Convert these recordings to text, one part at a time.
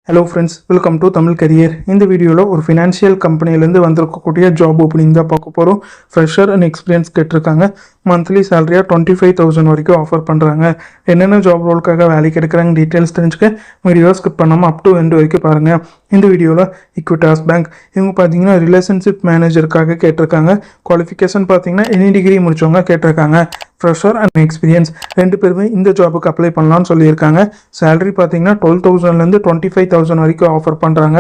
Hello friends, welcome to Tamil career. இந்த வீடியோவில் ஒரு ஃபினான்ஷியல் கம்பெனிலேருந்து வந்திருக்கக்கூடிய ஜாப் ஓப்பனிங் தான் பார்க்க போகிறோம். ஃப்ரெஷர் அண்ட் எக்ஸ்பீரியன்ஸ் கேட்டிருக்காங்க. மந்த்லி சேலரியாக 25,000 வரைக்கும் ஆஃபர் பண்ணுறாங்க. என்னென்ன ஜாப் ரோலுக்காக வேலைக்கு எடுக்கிறாங்க டீட்டெயில்ஸ் தெரிஞ்சுக்க வீடியோ ஸ்கிப் பண்ணாமல் அப் டு எண்ட் வரைக்கும் பாருங்கள். இந்த வீடியோவில் ஈக்விட்டாஸ் பேங்க் இவங்க பார்த்தீங்கன்னா ரிலேஷன்ஷிப் மேனேஜருக்காக கேட்டிருக்காங்க. குவாலிஃபிகேஷன் பார்த்தீங்கன்னா எனி டிகிரி முடிச்சவங்க கேட்டிருக்காங்க. ஃப்ரெஷர் அண்ட் எக்ஸ்பீரியன்ஸ் ரெண்டு பேருமே இந்த ஜாபுக்கு அப்ளை பண்ணலாம்னு சொல்லியிருக்காங்க. சேலரி பார்த்தீங்கன்னா 12,000லேருந்து 25,000 வரைக்கும் ஆஃபர் பண்ணுறாங்க.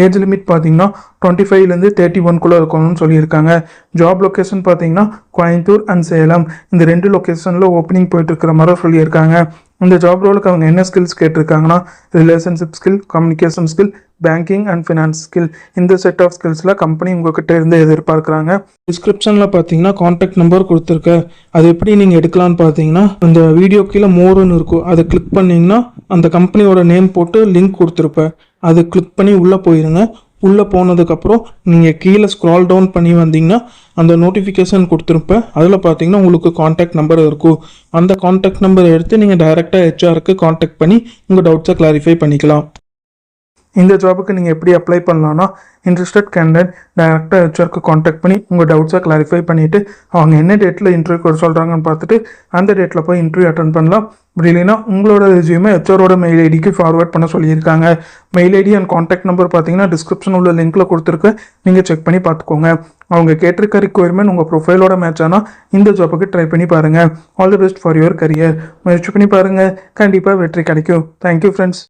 ஏஜ் லிமிட் பார்த்தீங்கன்னா 25லேருந்து 31 இருக்கணும்னு சொல்லியிருக்காங்க. ஜாப் லொக்கேஷன் பார்த்தீங்கன்னா கோயம்புத்தூர் அண்ட் சேலம் இந்த ரெண்டு லொக்கேஷனில் ஓப்பனிங் போயிட்டு இருக்கிற மாதிரி சொல்லியிருக்காங்க. இந்த ஜாப் ரோலுக்கு அவங்க என்ன ஸ்கில்ஸ் கேட்டிருக்காங்கன்னா relationship skill, communication skill, banking and finance skill. இந்த செட் ஆஃப் ஸ்கில்ஸில் கம்பெனி உங்ககிட்ட இருந்து எதிர்பார்க்குறாங்க. டிஸ்கிரிப்ஷனில் பார்த்தீங்கன்னா காண்டாக்ட் நம்பர் கொடுத்துருக்கேன். அது எப்படி நீங்கள் எடுக்கலான்னு பார்த்தீங்கன்னா இந்த வீடியோ கீழே மோருன்னு இருக்கும், அதை கிளிக் பண்ணிங்கன்னா அந்த கம்பெனியோட நேம் போட்டு லிங்க் கொடுத்துருப்பேன். அதை கிளிக் பண்ணி உள்ளே போயிருங்க. உள்ளே போனதுக்கப்புறம் நீங்கள் கீழே ஸ்க்ரால் டவுன் பண்ணி வந்தீங்கன்னா அந்த நோட்டிஃபிகேஷன் கொடுத்துருப்பேன். அதில் பார்த்தீங்கன்னா உங்களுக்கு காண்டாக்ட் நம்பர் இருக்கும். அந்த காண்டாக்ட் நம்பரை எடுத்து நீங்கள் டைரெக்டாக ஹெச்ஆருக்கு காண்டாக்ட் பண்ணி உங்கள் டவுட்ஸை கிளாரிஃபை பண்ணிக்கலாம். இந்த ஜாபுக்கு நீங்கள் எப்படி அப்ளை பண்ணலான்னா இன்ட்ரெஸ்டட் கேண்டிடேட் டைரெக்டாக ஹெச்ஆருக்கு காண்டாக்ட் பண்ணி உங்கள் டவுட்ஸை கிளாரிஃபை பண்ணிவிட்டு அவங்க என்ன டேட்டில் இன்டர்வியூ சொல்கிறாங்கன்னு பார்த்துட்டு அந்த டேட்டில் போய் இன்டர்வியூ அட்டன் பண்ணலாம். அப்படி இல்லைன்னா உங்களோட ரெஸ்யூமை ஹெச்ஆரோட மெயில் ஐடிக்கு ஃபார்வர்ட் பண்ண சொல்லியிருக்காங்க. Mail ID and contact number பார்த்தீங்கன்னா டிஸ்கிரிப்ஷன் உள்ள லிங்க்கில் கொடுத்துருக்கு, நீங்கள் செக் பண்ணி பார்த்துக்கோங்க. அவங்க கேட்டிருக்க ரிக்வயர்மெண்ட் உங்கள் ப்ரொஃபைலோட மேட்ச் ஆனால் இந்த ஜாபுக்கு ட்ரை பண்ணி பாருங்கள். All the best for your career. முயற்சி பண்ணி பாருங்கள், கண்டிப்பாக வெற்றி கிடைக்கும். Thank you friends.